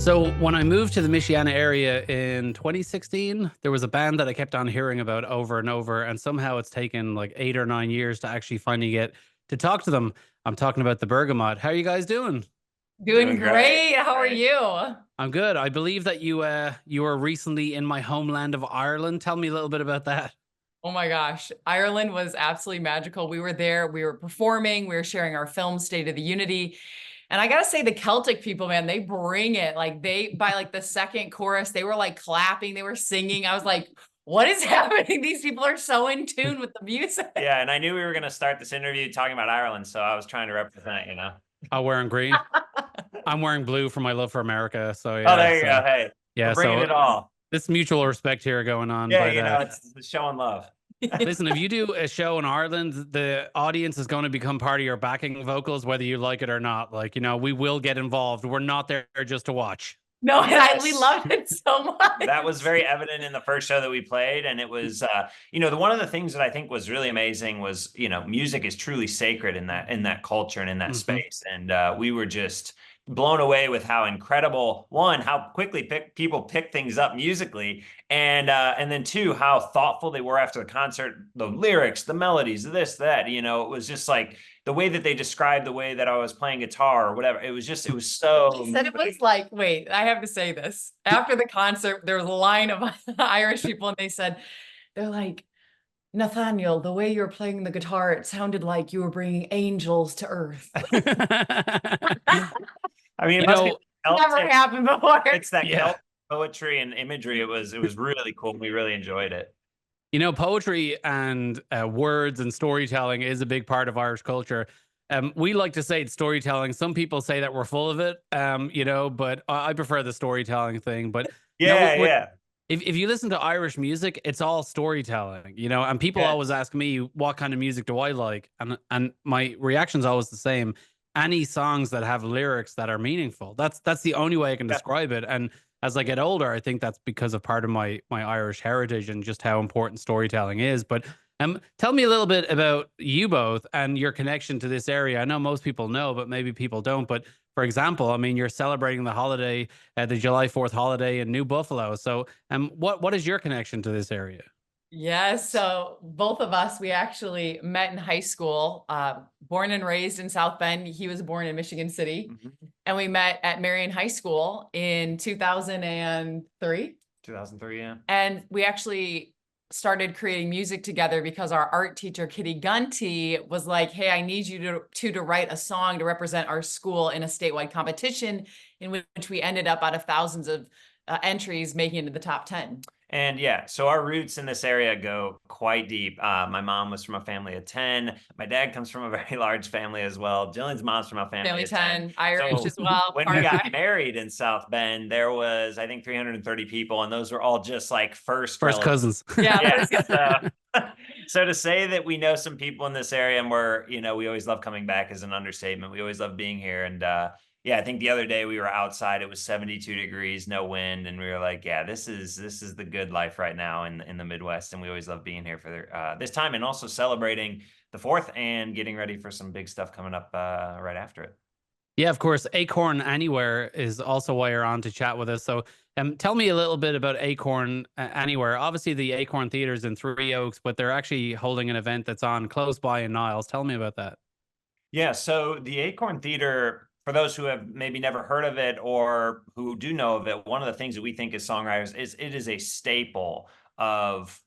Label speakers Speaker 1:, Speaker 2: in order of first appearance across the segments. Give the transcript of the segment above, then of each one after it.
Speaker 1: So when I moved to the Michiana area in 2016, there was a band that I kept on hearing about over and over, and somehow it's taken like 8 or 9 years to actually finally get to talk to them. I'm talking about the Bergamot. How are you guys doing?
Speaker 2: Doing great. How are you?
Speaker 1: I'm good. I believe that you were recently in my homeland of Ireland. Tell me a little bit about that.
Speaker 2: Oh my gosh. Ireland was absolutely magical. We were there, we were performing, we were sharing our film State of the Unity. And I gotta say, the Celtic people, man, they bring it. Like by like the second chorus, they were like clapping, they were singing. I was like, what is happening? These people are so in tune with the music.
Speaker 3: Yeah, and I knew we were going to start this interview talking about Ireland, so I was trying to represent.
Speaker 1: I'm wearing green. I'm wearing blue for my love for America. So
Speaker 3: Oh,
Speaker 1: yeah.
Speaker 3: there you go. Hey,
Speaker 1: Yeah.
Speaker 3: we're bringing it all.
Speaker 1: This mutual respect here going on.
Speaker 3: Yeah,
Speaker 1: But
Speaker 3: it's showing love.
Speaker 1: listen, if you do a show in Ireland, the audience is going to become part of your backing vocals, whether you like it or not. Like, we will get involved. We're not there just to watch.
Speaker 2: No,
Speaker 3: Yes.
Speaker 2: we loved it so much.
Speaker 3: That was very evident in the first show that we played, and it was, one of the things that I think was really amazing was, music is truly sacred in that culture and in that space, and we were just blown away with how incredible, one, how quickly people pick things up musically, and then two, how thoughtful they were after the concert, the lyrics, the melodies, this, that, it was just like the way that they described the way that I was playing guitar or whatever. It was so.
Speaker 2: He said it was like, wait, I have to say this. After the concert, there was a line of Irish people, and they're like, Nathaniel, the way you're playing the guitar, it sounded like you were bringing angels to earth.
Speaker 3: I mean, it must be
Speaker 2: never happened before.
Speaker 3: It's that Celtic poetry and imagery. It was really cool. We really enjoyed it.
Speaker 1: Poetry and words and storytelling is a big part of Irish culture. We like to say it's storytelling. Some people say that we're full of it, but I prefer the storytelling thing. But
Speaker 3: yeah.
Speaker 1: If you listen to Irish music, it's all storytelling, and people always ask me, what kind of music do I like? And my reaction's always the same. Any songs that have lyrics that are meaningful. That's the only way I can describe it. And as I get older, I think that's because of part of my Irish heritage and just how important storytelling is. But tell me a little bit about you both and your connection to this area. I know most people know, but maybe people don't. But for example, I mean, you're celebrating the holiday, the July 4th holiday in New Buffalo. So what is your connection to this area?
Speaker 2: Yes. So both of us, we actually met in high school, born and raised in South Bend. He was born in Michigan City. And we met at Marion High School in 2003.
Speaker 3: 2003, yeah.
Speaker 2: And we actually started creating music together because our art teacher, Kitty Gunty, was like, hey, I need you to write a song to represent our school in a statewide competition, in which we ended up out of thousands of entries making it into the top 10.
Speaker 3: And yeah, so our roots in this area go quite deep. My mom was from a family of 10. My dad comes from a very large family as well. Jillian's mom's from a family of 10.
Speaker 2: Irish as well.
Speaker 3: When we got married in South Bend, there was, I think, 330 people, and those were all just like first
Speaker 1: cousins.
Speaker 2: Yeah.
Speaker 3: So to say that we know some people in this area and we always love coming back is an understatement. We always love being here. And yeah, I think the other day we were outside, it was 72 degrees, no wind. And we were like, yeah, this is the good life right now in the Midwest. And we always love being here for this time, and also celebrating the 4th and getting ready for some big stuff coming up right after it.
Speaker 1: Yeah, of course. Acorn Anywhere is also why you're on to chat with us. So tell me a little bit about Acorn Anywhere. Obviously, the Acorn Theater's in Three Oaks, but they're actually holding an event that's on close by in Niles. Tell me about that.
Speaker 3: Yeah, so the Acorn Theater, for those who have maybe never heard of it or who do know of it, one of the things that we think as songwriters is it is a staple of,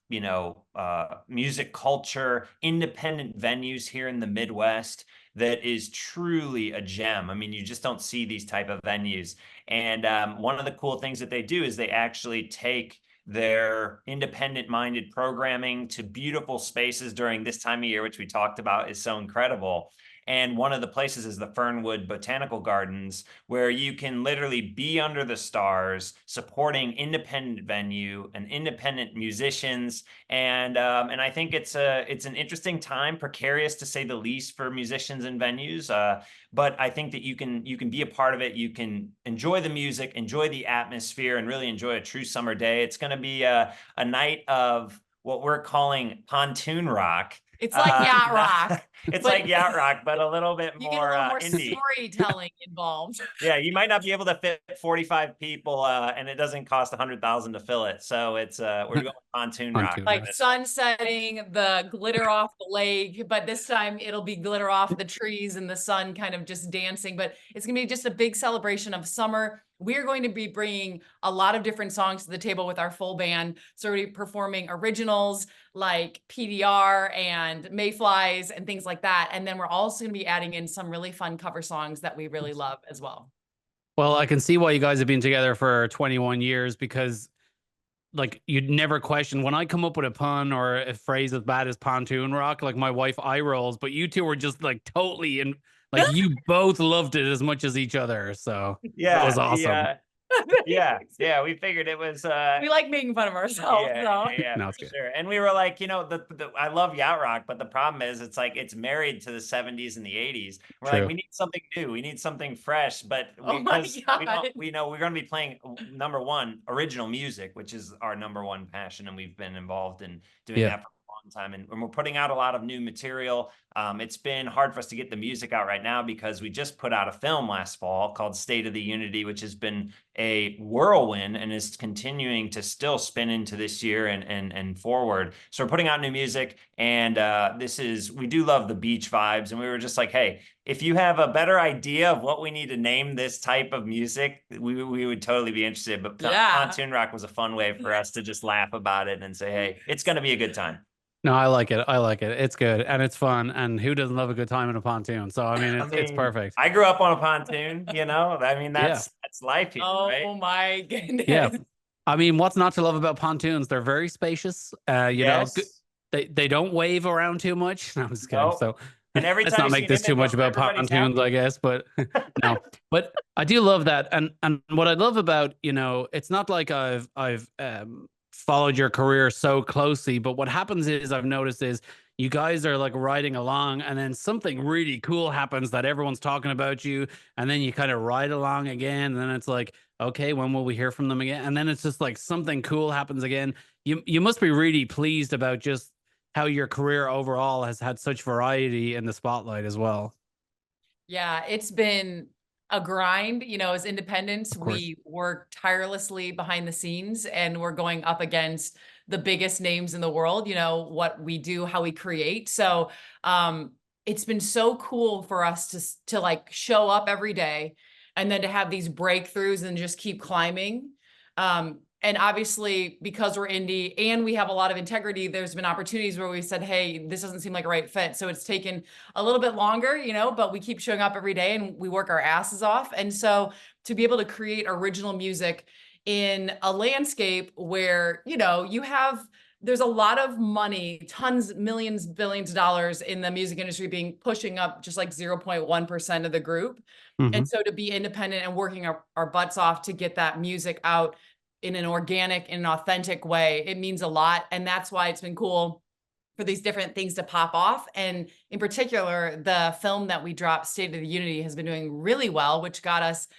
Speaker 3: music culture, independent venues here in the Midwest that is truly a gem. I mean, you just don't see these type of venues. And one of the cool things that they do is they actually take their independent-minded programming to beautiful spaces during this time of year, which we talked about is so incredible. And one of the places is the Fernwood Botanical Gardens, where you can literally be under the stars, supporting independent venue and independent musicians. And I think it's an interesting time, precarious to say the least for musicians and venues. But I think that you can be a part of it. You can enjoy the music, enjoy the atmosphere, and really enjoy a true summer day. It's going to be a night of what we're calling pontoon rock.
Speaker 2: It's like yacht rock.
Speaker 3: It's
Speaker 2: but
Speaker 3: like yacht rock, but a little bit
Speaker 2: you get a
Speaker 3: more
Speaker 2: little more
Speaker 3: indie.
Speaker 2: storytelling involved.
Speaker 3: Yeah, you might not be able to fit 45 people, and it doesn't cost 100,000 to fill it. So it's we're going pontoon rock.
Speaker 1: Pontoon
Speaker 2: Like
Speaker 1: rock.
Speaker 2: sun setting, the glitter off the lake, but this time it'll be glitter off the trees and the sun kind of just dancing. But it's gonna be just a big celebration of summer. We're going to be bringing a lot of different songs to the table with our full band. So we're performing originals like PDR and Mayflies and things like that. And then we're also going to be adding in some really fun cover songs that we really love as well.
Speaker 1: Well, I can see why you guys have been together for 21 years, because like you'd never question when I come up with a pun or a phrase as bad as pontoon rock, like my wife eye rolls, but you two were just like totally in, like you both loved it as much as each other. So
Speaker 3: Yeah,
Speaker 1: that was awesome.
Speaker 3: yeah. We figured it was
Speaker 2: We like making fun of ourselves.
Speaker 3: yeah,
Speaker 1: No, it's
Speaker 3: for
Speaker 1: good.
Speaker 3: sure. And we were like, you know, I love yacht rock, but the problem is it's like it's married to the 70s and the 80s. We're
Speaker 1: True.
Speaker 3: like, we need something new, we need something fresh, but
Speaker 2: Oh my
Speaker 3: because
Speaker 2: God.
Speaker 3: we know we're going to be playing number one original music, which is our number one passion, and we've been involved in doing that for a long time, and we're putting out a lot of new material. It's been hard for us to get the music out right now because we just put out a film last fall called State of the Unity, which has been a whirlwind and is continuing to still spin into this year and forward. So we're putting out new music, and we do love the beach vibes, and we were just like, hey, if you have a better idea of what we need to name this type of music, we would totally be interested. But pontoon rock was a fun way for us to just laugh about it and say, hey, it's going to be a good time.
Speaker 1: No, I like it. I like it. It's good and it's fun. And who doesn't love a good time in a pontoon? So I mean, it's perfect.
Speaker 3: I grew up on a pontoon, you know. I mean, that's life here, right?
Speaker 2: Oh my goodness.
Speaker 1: Yeah. I mean, what's not to love about pontoons? They're very spacious. You know, they don't wave around too much. No, I'm just kidding. So
Speaker 3: and every
Speaker 1: let's
Speaker 3: time
Speaker 1: not make this too much about pontoons, I guess. But no, but I do love that. And what I love about, you know, it's not like I've followed your career so closely, but what happens is I've noticed is you guys are like riding along and then something really cool happens that everyone's talking about you, and then you kind of ride along again, and then it's like, okay, when will we hear from them again? And then it's just like something cool happens again. You must be really pleased about just how your career overall has had such variety in the spotlight as well.
Speaker 2: Yeah, it's been a grind. You know, as independents, we work tirelessly behind the scenes, and we're going up against the biggest names in the world, you know, what we do, how we create. So it's been so cool for us to like show up every day and then to have these breakthroughs and just keep climbing. And obviously, because we're indie and we have a lot of integrity, there's been opportunities where we said, hey, this doesn't seem like a right fit. So it's taken a little bit longer, you know, but we keep showing up every day and we work our asses off. And so to be able to create original music in a landscape where, you know, there's a lot of money, tons, millions, billions of dollars in the music industry being pushing up just like 0.1% of the group. And so to be independent and working our butts off to get that music out in an organic and an authentic way, it means a lot. And that's why it's been cool for these different things to pop off. And in particular, the film that we dropped, State of the Unity, has been doing really well, which got us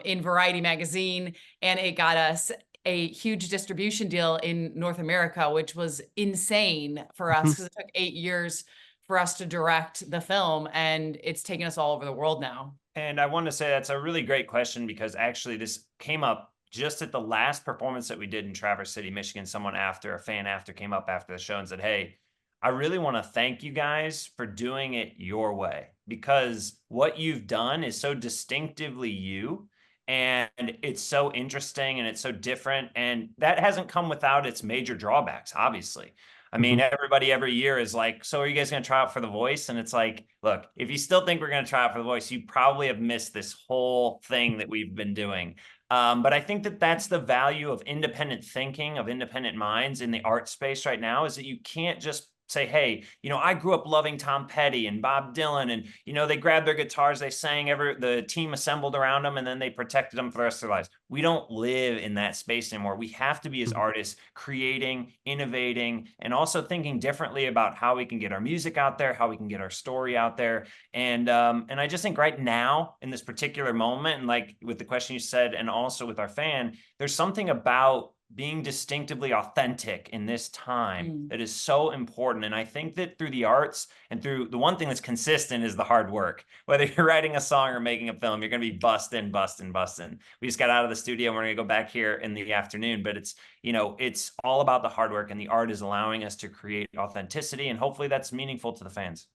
Speaker 2: in Variety magazine, and it got us a huge distribution deal in North America, which was insane for us because it took 8 years for us to direct the film, and it's taken us all over the world now.
Speaker 3: And I want to say that's a really great question, because actually this came up just at the last performance that we did in Traverse City, Michigan. A fan came up after the show and said, hey, I really want to thank you guys for doing it your way, because what you've done is so distinctively you, and it's so interesting and it's so different. And that hasn't come without its major drawbacks, obviously. I mean, everybody every year is like, so are you guys going to try out for The Voice? And it's like, look, if you still think we're going to try out for The Voice, you probably have missed this whole thing that we've been doing. But I think that that's the value of independent thinking, of independent minds in the art space right now, is that you can't just say, hey, you know, I grew up loving Tom Petty and Bob Dylan, and, you know, they grabbed their guitars, they sang, the team assembled around them, and then they protected them for the rest of their lives. We don't live in that space anymore. We have to be, as artists, creating, innovating, and also thinking differently about how we can get our music out there, how we can get our story out there. And I just think right now, in this particular moment, and like with the question you said, and also with our fan, there's something about being distinctively authentic in this time
Speaker 2: Mm.
Speaker 3: that is so important. And I think that through the arts and through the one thing that's consistent is the hard work. Whether you're writing a song or making a film, you're going to be busting. We just got out of the studio and we're going to go back here in the afternoon, but it's, you know, it's all about the hard work, and the art is allowing us to create authenticity, and hopefully that's meaningful to the fans.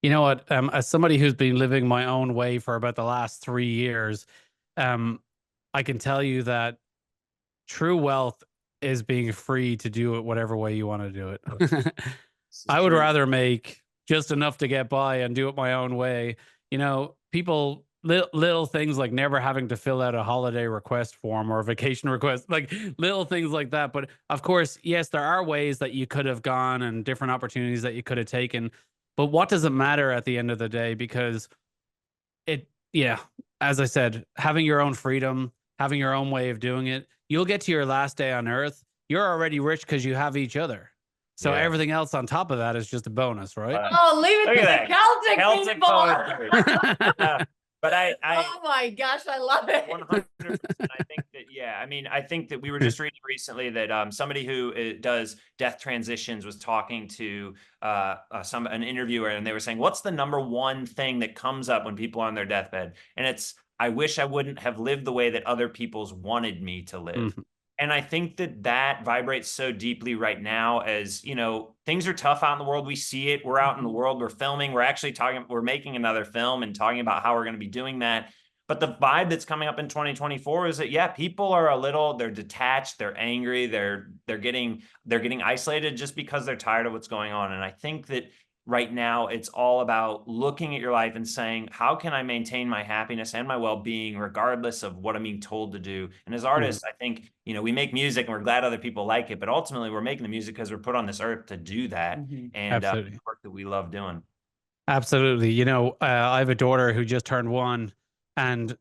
Speaker 1: You know what? As somebody who's been living my own way for about the last 3 years, I can tell you that true wealth is being free to do it whatever way you want to do it. I would rather make just enough to get by and do it my own way. You know, people, little things like never having to fill out a holiday request form or a vacation request, like little things like that. But of course, yes, there are ways that you could have gone and different opportunities that you could have taken. But what does it matter at the end of the day? Because yeah, as I said, having your own freedom, having your own way of doing it, you'll get to your last day on earth. You're already rich because you have each other. So
Speaker 3: Yeah.
Speaker 1: everything else on top of that is just a bonus, right?
Speaker 2: Oh, leave it
Speaker 3: Look
Speaker 2: to
Speaker 3: at
Speaker 2: the
Speaker 3: that.
Speaker 2: Celtic people.
Speaker 3: But I
Speaker 2: Oh my gosh, I love it.
Speaker 3: 100%. I think that, yeah, I mean, I think that we were just reading recently that somebody who does death transitions was talking to an interviewer, and they were saying, what's the number one thing that comes up when people are on their deathbed? And it's, I wish I wouldn't have lived the way that other people's wanted me to live. And I think that that vibrates so deeply right now, as, you know, things are tough out in the world. We see it. We're out in the world. We're filming. We're actually we're making another film and talking about how we're going to be doing that. But the vibe that's coming up in 2024 is that, yeah, people are they're detached, they're angry, they're getting isolated just because they're tired of what's going on. And I think that right now it's all about looking at your life and saying, how can I maintain my happiness and my well-being regardless of what I'm being told to do? And as artists, I think, you know, we make music and we're glad other people like it, but ultimately we're making the music because we're put on this earth to do that. And the work that we love doing.
Speaker 1: Absolutely. You know, I have a daughter who just turned 1, and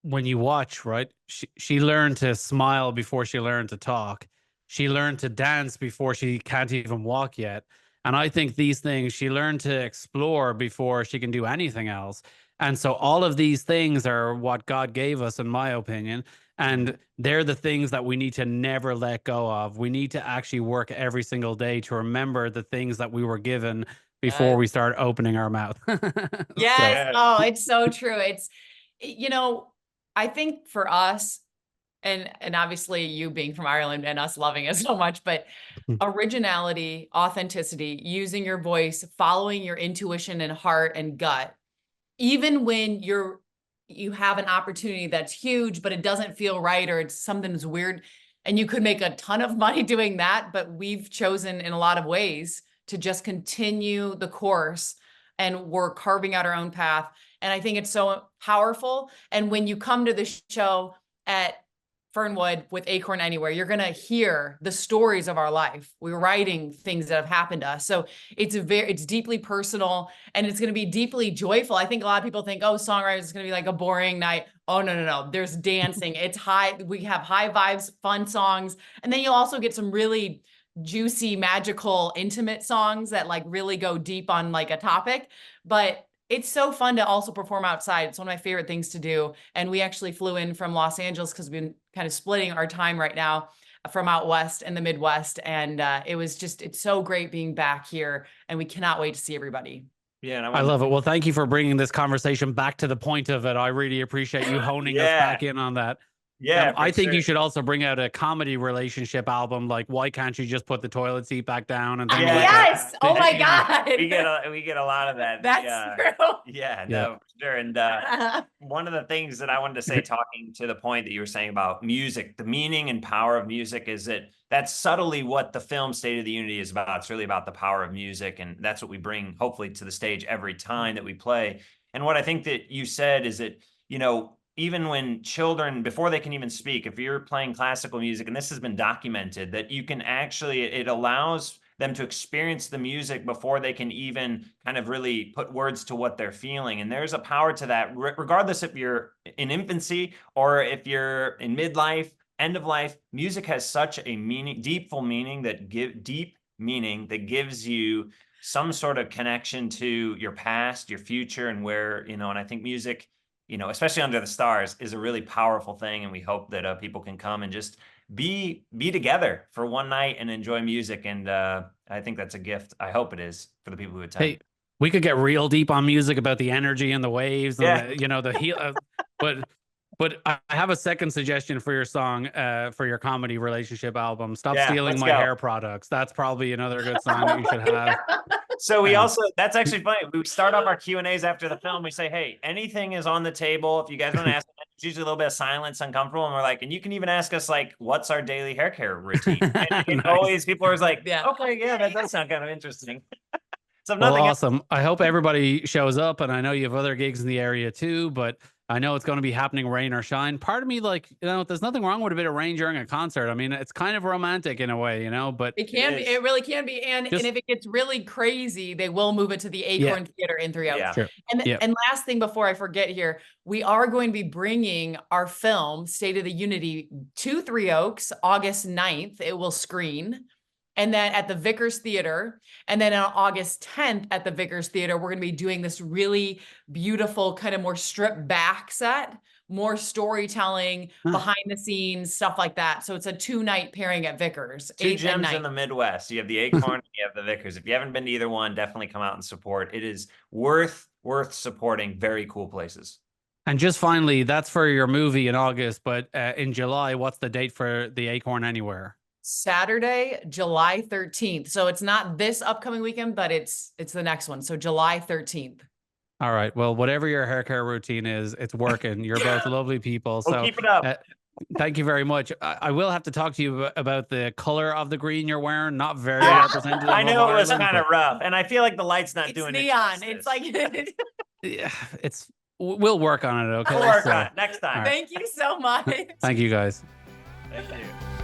Speaker 1: when you watch, right, she learned to smile before she learned to talk. She learned to dance before she can't even walk yet. And I think these things, she learned to explore before she can do anything else. And so all of these things are what God gave us, in my opinion. And they're the things that we need to never let go of. We need to actually work every single day to remember the things that we were given before we start opening our mouth.
Speaker 2: Yes. Oh, it's so true. It's, you know, I think for us, and obviously you being from Ireland and us loving it so much, but originality, authenticity, using your voice, following your intuition and heart and gut, even when you have an opportunity that's huge, but it doesn't feel right, or it's something that's weird, and you could make a ton of money doing that, but we've chosen in a lot of ways to just continue the course, and we're carving out our own path. And I think it's so powerful. And when you come to the show at Fernwood with Acorn Anywhere, you're going to hear the stories of our life. We're writing things that have happened to us. So it's deeply personal, and it's going to be deeply joyful. I think a lot of people think, oh, songwriting is going to be like a boring night. Oh, no. There's dancing. It's high. We have high vibes, fun songs. And then you'll also get some really juicy, magical, intimate songs that like really go deep on like a topic. But it's so fun to also perform outside. It's one of my favorite things to do. And we actually flew in from Los Angeles because we've been kind of splitting our time right now from out west and the Midwest. And it's so great being back here, and we cannot wait to see everybody.
Speaker 3: Yeah, and
Speaker 1: I love it. Well, thank you for bringing this conversation back to the point of it. I really appreciate you honing us back in on that.
Speaker 3: Yeah,
Speaker 1: I think you should also bring out a comedy relationship album. Like, why can't you just put the toilet seat back down and things like
Speaker 2: yes.
Speaker 1: that?
Speaker 2: Oh my God.
Speaker 3: We get a lot of that.
Speaker 2: That's true.
Speaker 3: Yeah, no, for sure. And one of the things that I wanted to say, talking to the point that you were saying about music, the meaning and power of music, is that that's subtly what the film State of the Unity is about. It's really about the power of music, and that's what we bring, hopefully, to the stage every time that we play. And what I think that you said is that, you know, even when children, before they can even speak, if you're playing classical music, and this has been documented, that you can actually, it allows them to experience the music before they can even kind of really put words to what they're feeling. And there's a power to that, regardless if you're in infancy or if you're in midlife, end of life. Music has such a deep meaning that gives you some sort of connection to your past, your future, and where, you know, and I think music, you know, especially Under the Stars, is a really powerful thing. And we hope that people can come and just be together for one night and enjoy music. And I think that's a gift. I hope it is for the people who attend.
Speaker 1: Hey, we could get real deep on music about the energy and the waves and the, you know, the heat. But I have a second suggestion for your song, for your comedy relationship album. Stop Stealing My Hair Products. That's probably another good song that you should have.
Speaker 3: So we also, that's actually funny. We start off our Q&As after the film. We say, hey, anything is on the table. If you guys want to ask, it's usually a little bit of silence, uncomfortable. And we're like, and you can even ask us like, what's our daily hair care routine? And nice. Always people are like, okay, yeah, that does sound kind of interesting. So
Speaker 1: well, awesome. I hope everybody shows up, and I know you have other gigs in the area too, but I know it's going to be happening rain or shine. Part of me, like, you know, there's nothing wrong with a bit of rain during a concert. I mean, it's kind of romantic in a way, you know, but
Speaker 2: it can be, it really can be. And if it gets really crazy, they will move it to the Acorn Theater in 3 Oaks.
Speaker 3: Yeah.
Speaker 1: Sure.
Speaker 2: And last thing before I forget here, we are going to be bringing our film State of the Unity to 3 Oaks, August 9th. It will screen. And then at the Vickers Theater, and then on August 10th at the Vickers Theater, we're going to be doing this really beautiful, kind of more stripped back set, more storytelling, behind the scenes, stuff like that. So it's a 2-night pairing at Vickers.
Speaker 3: 2 gems in the Midwest. You have the Acorn, you have the Vickers. If you haven't been to either one, definitely come out and support. It is worth supporting. Very cool places.
Speaker 1: And just finally, that's for your movie in August, but in July, what's the date for the Acorn Anywhere?
Speaker 2: Saturday, July 13th. So it's not this upcoming weekend, but it's the next one. So July 13th.
Speaker 1: All right. Well, whatever your hair care routine is, it's working. You're both lovely people. So
Speaker 3: keep it up.
Speaker 1: Thank you very much. I will have to talk to you about the color of the green you're wearing. Not very representative.
Speaker 3: I know it was kind of rough, and I feel like the light's not doing
Speaker 2: neon.
Speaker 3: it.
Speaker 2: It's like
Speaker 1: yeah, we'll work on it. Okay.
Speaker 3: We'll work on it next time.
Speaker 2: Thank you so much.
Speaker 1: Thank you guys.
Speaker 3: Thank you.